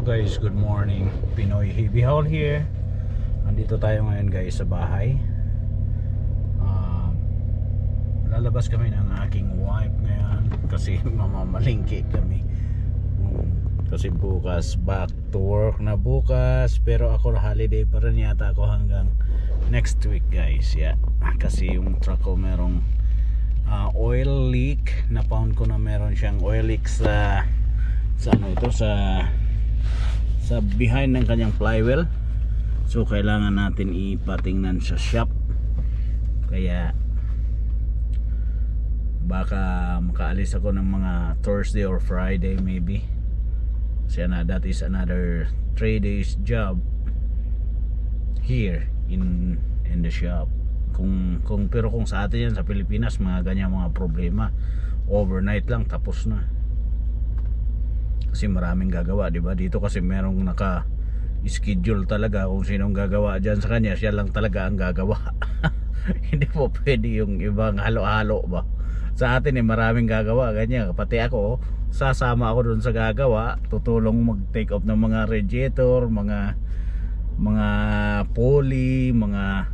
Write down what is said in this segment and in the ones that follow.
guys, good morning. Pinoy Heavy Haul here. Andito tayo ngayon guys sa bahay. Lalabas kami ng aking wife ngayon kasi mamamalingki kami. Kasi bukas back to work na bukas, pero ako holiday pa rin yata ako hanggang next week guys. Yeah. Kasi yung truck ko merong oil leak. Na-found ko na meron siyang oil leak sa ano ito, sa behind ng kanyang flywheel. So kailangan natin ipatingnan sa shop. Kaya baka makaalis ako ng mga Thursday or Friday maybe. Kasi that is another 3 days job here in the shop. Pero kung sa atin yan sa Pilipinas, mga ganyan mga problema, overnight lang tapos na. Kasi maraming gagawa, di ba? Dito kasi merong naka-schedule talaga kung sinong gagawa dyan sa kanya, siya lang talaga ang gagawa. Hindi po pwede yung ibang halo-halo ba? Sa atin maraming gagawa, ganyan. Pati ako, sasama ako dun sa gagawa, tutulong mag-take off ng mga radiator, mga pulley, mga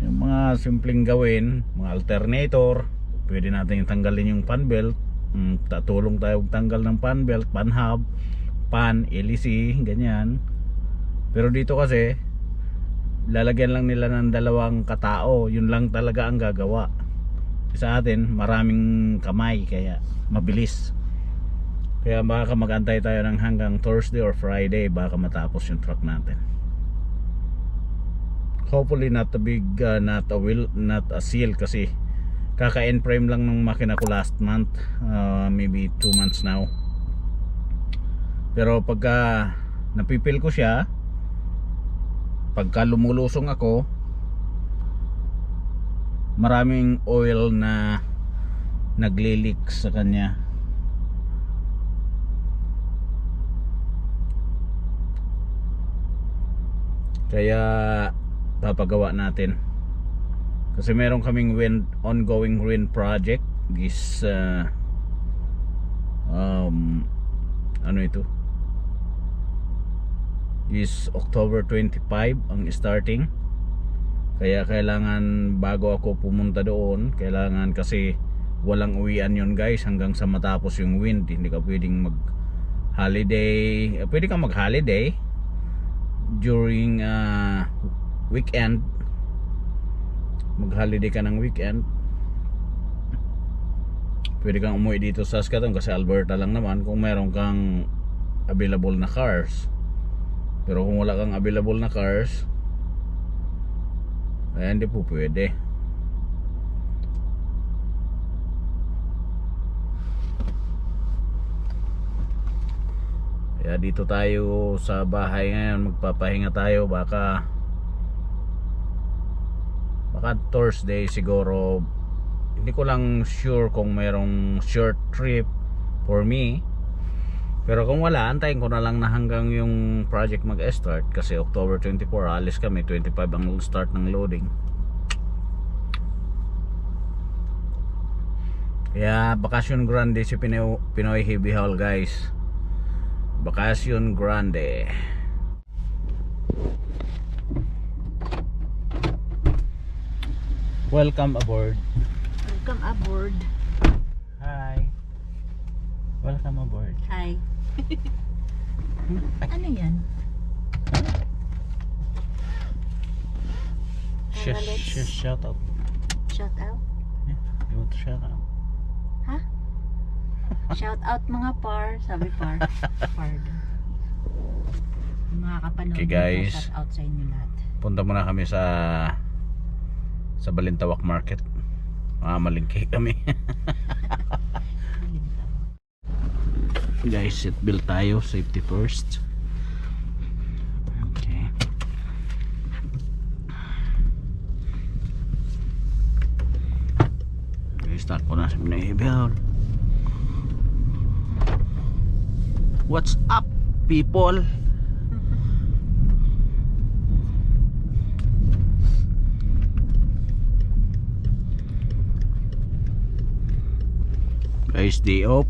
yung mga simpleng gawin, mga alternator. Pwede natin tanggalin yung fan belt. Tatulong tayo tanggal ng fan belt, fan hub, pan, LEC, ganyan. Pero dito kasi lalagyan lang nila ng 2 katao, yun lang talaga ang gagawa. Sa atin maraming kamay, kaya mabilis. Kaya baka mag-antay tayo ng hanggang Thursday or Friday, baka matapos yung truck natin. Hopefully not a big not a seal, kasi kaka-end frame lang ng makina ko last month, maybe 2 months now. Pero pagka napipil ko siya, pagka lumulusong ako, maraming oil na naglilik sa kanya. Kaya papagawa natin. Kasi meron kaming ongoing wind project this ano ito, is October 25 ang starting. Kaya kailangan, bago ako pumunta doon, kailangan, kasi walang uwian yun guys hanggang sa matapos yung wind. Hindi ka pwedeng mag holiday. Pwede kang mag holiday during weekend. Mag holiday ka ng weekend, pwede kang umuwi dito sa Saskatoon kasi Alberta lang naman kung meron kang available na cars. Pero kung wala kang available na cars, ay hindi po pwede. Kaya dito tayo sa bahay ngayon, magpapahinga tayo. Baka Thursday siguro. Hindi ko lang sure kung mayroong short trip for me. Pero kung wala, antayin ko na lang na hanggang yung project mag-start. Kasi October 24 alis kami, 25 ang start ng loading. Kaya Bakasyon Grande si Pinoy Heavy Haul guys. Bakasyon Grande. Welcome aboard. Welcome aboard. Hi. Welcome aboard. Hi. Ano yan? Shout out. Shout out? Yeah, you want to shout out? Ha? Shout out mga par. Sabi par. Par. Mga kapanood. Okay guys, shout out sa inyo lahat. punta muna kami sa Balintawak Market. Malingki kami. Guys, seatbelt tayo, safety first. Okay. Okay, start ko na sa Pinoy. What's up, people? Guys, day off.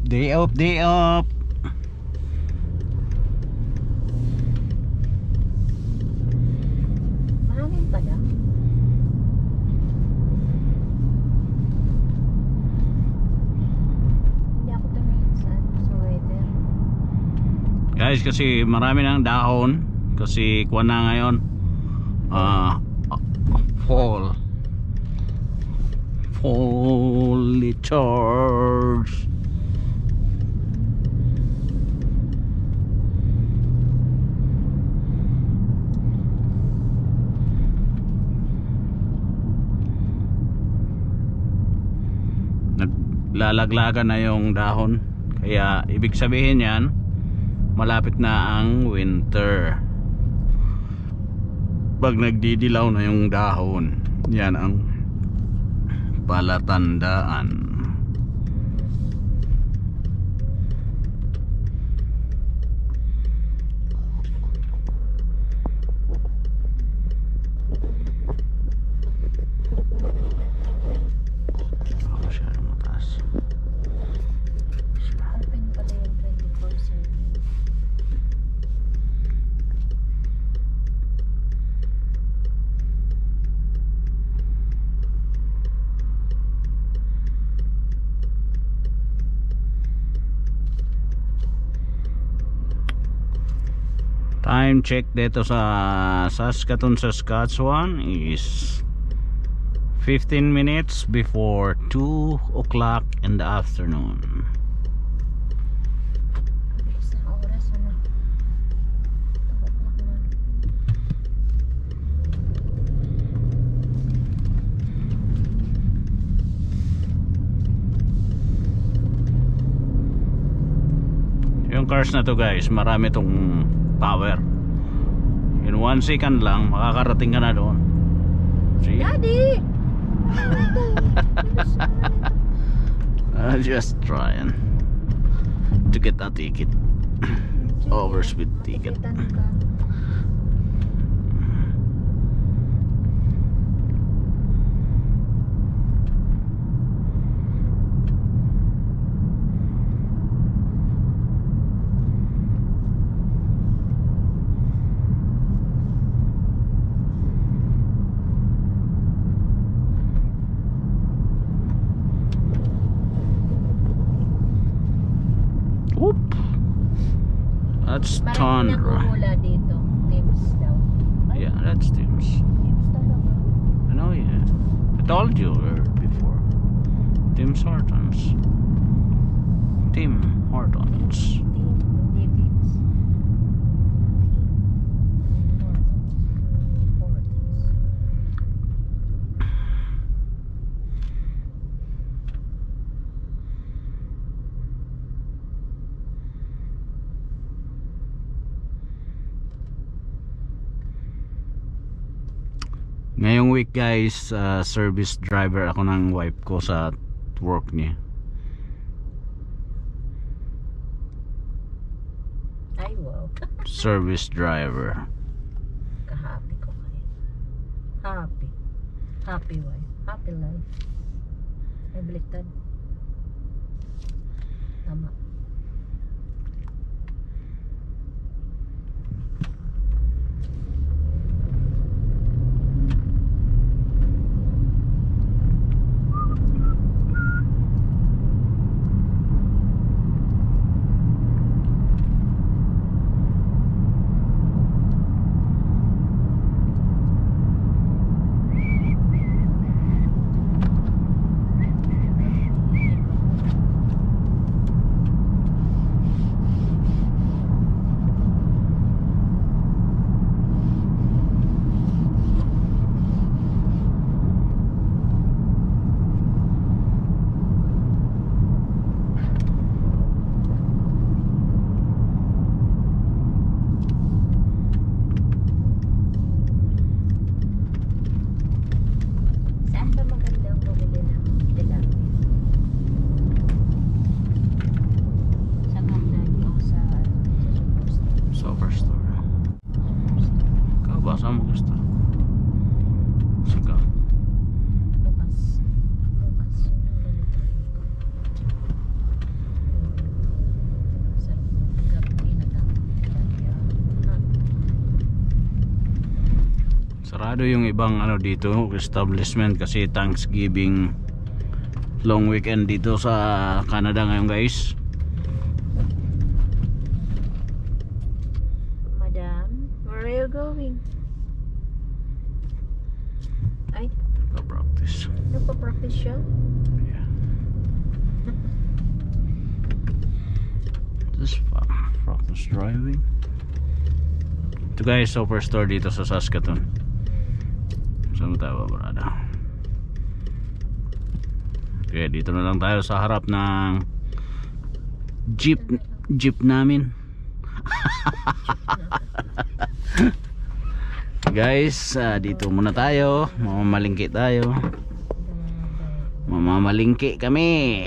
guys kasi marami ng dahon kasi kuha na ngayon foliage. Naglalaglagan na yung dahon, kaya ibig sabihin yan malapit na ang winter. Pag nagdidilaw na yung dahon, yan ang palatandaan. Open pala yung 24/7. Time check dito sa Saskatoon, Saskatchewan is 15 minutes before 2 o'clock in the afternoon. Isang oras ano? 2 o'clock na. Yung cars na to guys, marami tong power. In 1 second lang makakarating ka na doon. See? Daddy! Just trying to get a ticket. Overspeed ticket. Tanong ka. Whoop. That's Marami Tundra. nagmumula dito. Teams daw. Ay, Yeah, that's Tim's. Teams talaga. I know, yeah. I told you before. Tim Hortons. Tim Hortons. Team, hindi Teams. Team. Ngayong week guys, service driver ako ng wife ko sa work niya. Ay, wow. Service driver. Ka-happy ko kayo. Happy. Happy wife. Happy life. Ay, baliktad. Tama. Saan ba magandang bumili ng tilapia? Sa Kaplan o sa Superstore. Ikaw ba? Saan mo gusto? Sige. Bukas. Bukas yung ganito. Sarap ng gabi na tilapia. Sarado yung ibang ano dito, establishment kasi Thanksgiving long weekend dito sa Canada ngayon guys. Nagpa-practice siya. Yeah. This practice driving. Ito guys, superstore dito sa Saskatoon. Saan mo tayo babarada? Okay, dito na lang tayo sa harap ng jeep namin. Guys, dito muna tayo. Mamamalingki tayo. Mamamalingki kami.